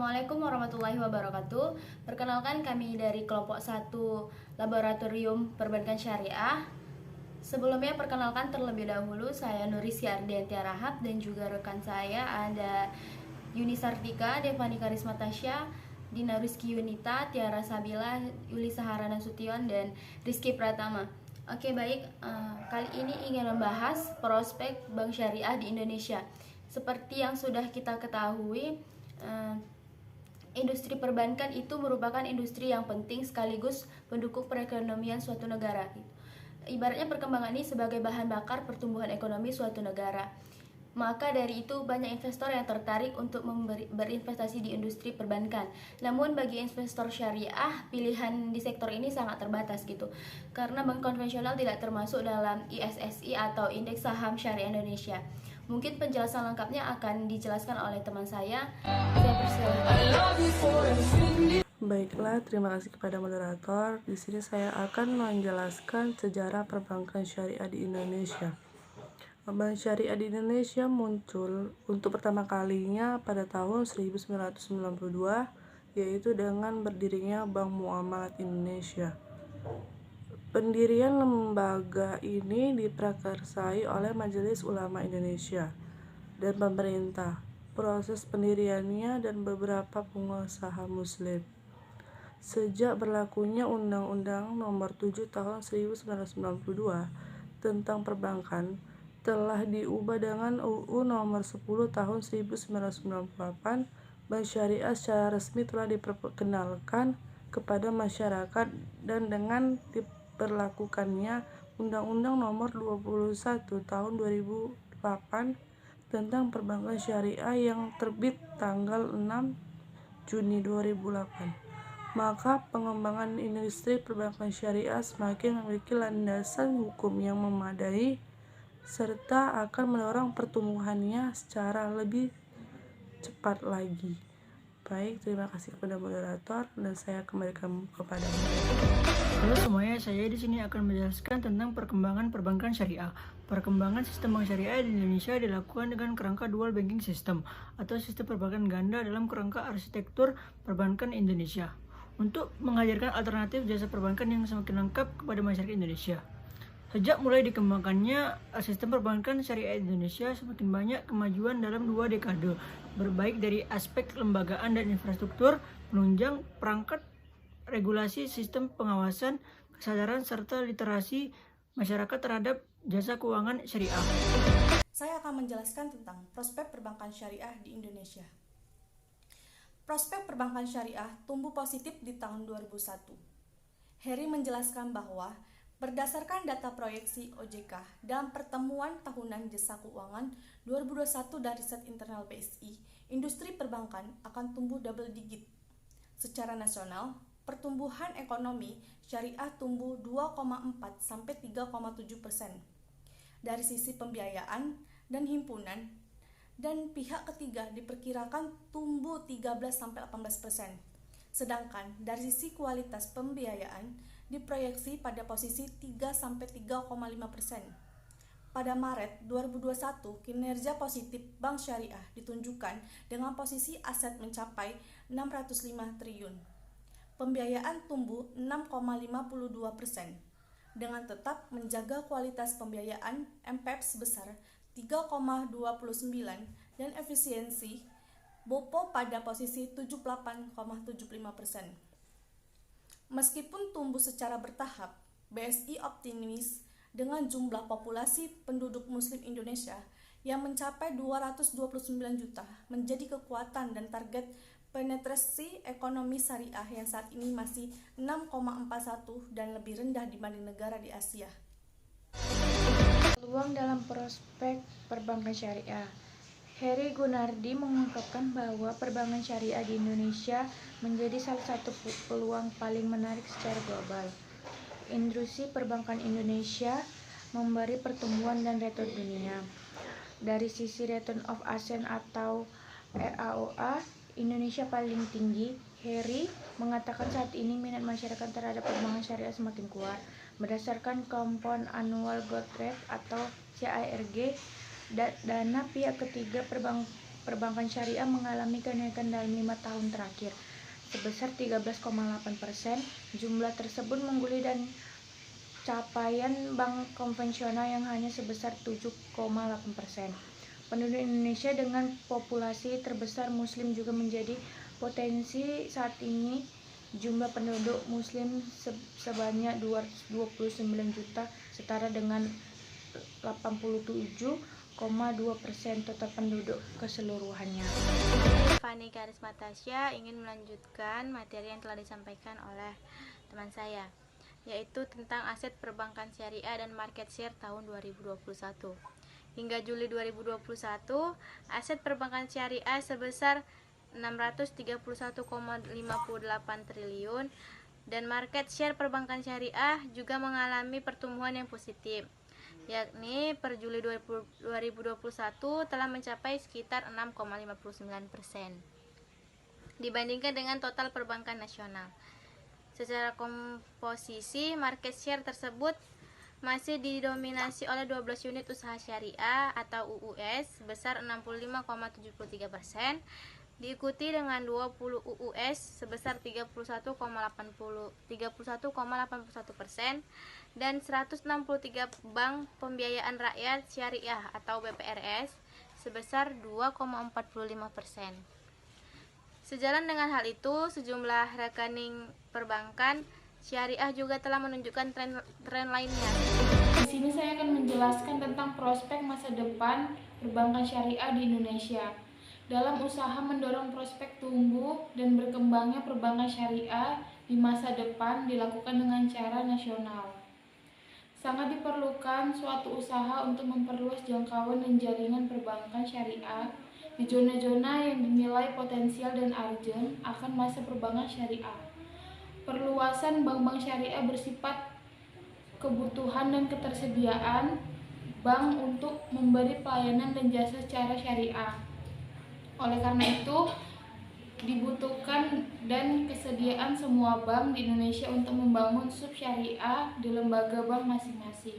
Assalamualaikum warahmatullahi wabarakatuh. Perkenalkan kami dari kelompok 1 Laboratorium Perbankan Syariah. Sebelumnya perkenalkan terlebih dahulu, saya Nurisya Ardianti Rahab dan juga rekan saya ada Yuni Sartika, Devani Karisma Tasya, Dina Rizky Yunita, Tiara Sabila, Yuli Sahara Nasution, dan Rizky Pratama. Oke baik, kali ini ingin membahas prospek bank syariah di Indonesia. Seperti yang sudah kita ketahui, industri perbankan itu merupakan industri yang penting sekaligus pendukung perekonomian suatu negara. Ibaratnya perkembangan ini sebagai bahan bakar pertumbuhan ekonomi suatu negara. Maka dari itu banyak investor yang tertarik untuk berinvestasi di industri perbankan. Namun bagi investor syariah, pilihan di sektor ini sangat terbatas gitu. Karena bank konvensional tidak termasuk dalam ISSI atau Indeks Saham Syariah Indonesia. Mungkin penjelasan lengkapnya akan dijelaskan oleh teman saya. Saya persilahkan. Baiklah, terima kasih kepada moderator. Di sini saya akan menjelaskan sejarah perbankan syariah di Indonesia. Bank syariah di Indonesia muncul untuk pertama kalinya pada tahun 1992, yaitu dengan berdirinya Bank Muamalat Indonesia. Pendirian lembaga ini diprakarsai oleh Majelis Ulama Indonesia dan pemerintah, proses pendiriannya dan beberapa pengusaha muslim. Sejak berlakunya Undang-Undang Nomor 7 Tahun 1992 tentang perbankan, telah diubah dengan UU Nomor 10 Tahun 1998, bank syariah secara resmi telah diperkenalkan kepada masyarakat dan dengan diberlakukannya Undang-Undang Nomor 21 Tahun 2008 tentang perbankan syariah yang terbit tanggal 6 Juni 2008. Maka pengembangan industri perbankan syariah semakin memiliki landasan hukum yang memadai serta akan mendorong pertumbuhannya secara lebih cepat lagi. Baik, terima kasih kepada moderator dan saya kembalikan kepada moderator. Halo semuanya, saya di sini akan menjelaskan tentang perkembangan perbankan syariah. Perkembangan sistem bank syariah di Indonesia dilakukan dengan kerangka dual banking system atau sistem perbankan ganda dalam kerangka arsitektur perbankan Indonesia untuk menghadirkan alternatif jasa perbankan yang semakin lengkap kepada masyarakat Indonesia. Sejak mulai dikembangkannya sistem perbankan syariah Indonesia, semakin banyak kemajuan dalam 2 dekade, berbaik dari aspek kelembagaan dan infrastruktur, penunjang perangkat, regulasi, sistem pengawasan, kesadaran, serta literasi masyarakat terhadap jasa keuangan syariah. Saya akan menjelaskan tentang prospek perbankan syariah di Indonesia. Prospek perbankan syariah tumbuh positif di tahun 2001. Heri menjelaskan bahwa berdasarkan data proyeksi OJK dalam pertemuan tahunan jasa keuangan 2021 dari Riset Internal BSI, industri perbankan akan tumbuh double digit. Secara nasional, pertumbuhan ekonomi syariah tumbuh 2,4 sampai 3,7%. Dari sisi pembiayaan dan himpunan dan pihak ketiga diperkirakan tumbuh 13 sampai 18%. Sedangkan dari sisi kualitas pembiayaan diproyeksi pada posisi 3 sampai 3,5%. Pada Maret 2021, kinerja positif Bank Syariah ditunjukkan dengan posisi aset mencapai 605 triliun. Pembiayaan tumbuh 6,52%. Dengan tetap menjaga kualitas pembiayaan MPF sebesar 3,29 dan efisiensi BOPO pada posisi 78,75%. Meskipun tumbuh secara bertahap, BSI optimis dengan jumlah populasi penduduk muslim Indonesia yang mencapai 229 juta menjadi kekuatan dan target penetrasi ekonomi syariah yang saat ini masih 6,41 dan lebih rendah dibanding negara di Asia. Peluang dalam prospek perbankan syariah. Heri Gunardi mengungkapkan bahwa perbankan syariah di Indonesia menjadi salah satu peluang paling menarik secara global. Industri perbankan Indonesia memberi pertumbuhan dan return dunia. Dari sisi return of asset atau RAOA, Indonesia paling tinggi. Heri mengatakan saat ini minat masyarakat terhadap perbankan syariah semakin kuat. Berdasarkan Compound Annual Growth Rate atau CAGR, dana pihak ketiga perbankan syariah mengalami kenaikan dalam 5 tahun terakhir sebesar 13,8%. Jumlah tersebut mengguli dan capaian bank konvensional yang hanya sebesar 7,8%. Penduduk Indonesia dengan populasi terbesar Muslim juga menjadi potensi saat ini. Jumlah penduduk Muslim sebanyak 229 juta, setara dengan 87,2% total penduduk keseluruhannya. Fani Karisma Tasya ingin melanjutkan materi yang telah disampaikan oleh teman saya, yaitu tentang aset perbankan syariah dan market share tahun 2021. Hingga Juli 2021, aset perbankan syariah sebesar 631,58 triliun dan market share perbankan syariah juga mengalami pertumbuhan yang positif, yakni per Juli 2021 telah mencapai sekitar 6,59% dibandingkan dengan total perbankan nasional. Secara komposisi, market share tersebut masih didominasi oleh 12 unit usaha syariah atau UUS sebesar 65,73%, diikuti dengan 20 UUS sebesar 31,81% dan 163 bank pembiayaan rakyat syariah atau BPRS sebesar 2,45%. Sejalan dengan hal itu, sejumlah rekening perbankan syariah juga telah menunjukkan tren lainnya. Di sini saya akan menjelaskan tentang prospek masa depan perbankan syariah di Indonesia. Dalam usaha mendorong prospek tumbuh dan berkembangnya perbankan syariah di masa depan dilakukan dengan cara nasional. Sangat diperlukan suatu usaha untuk memperluas jangkauan dan jaringan perbankan syariah di zona-zona yang dinilai potensial dan urgent akan masa perbankan syariah. Perluasan bank-bank syariah bersifat kebutuhan dan ketersediaan bank untuk memberi pelayanan dan jasa secara syariah. Oleh karena itu, dibutuhkan dan kesediaan semua bank di Indonesia untuk membangun sub syariah di lembaga bank masing-masing.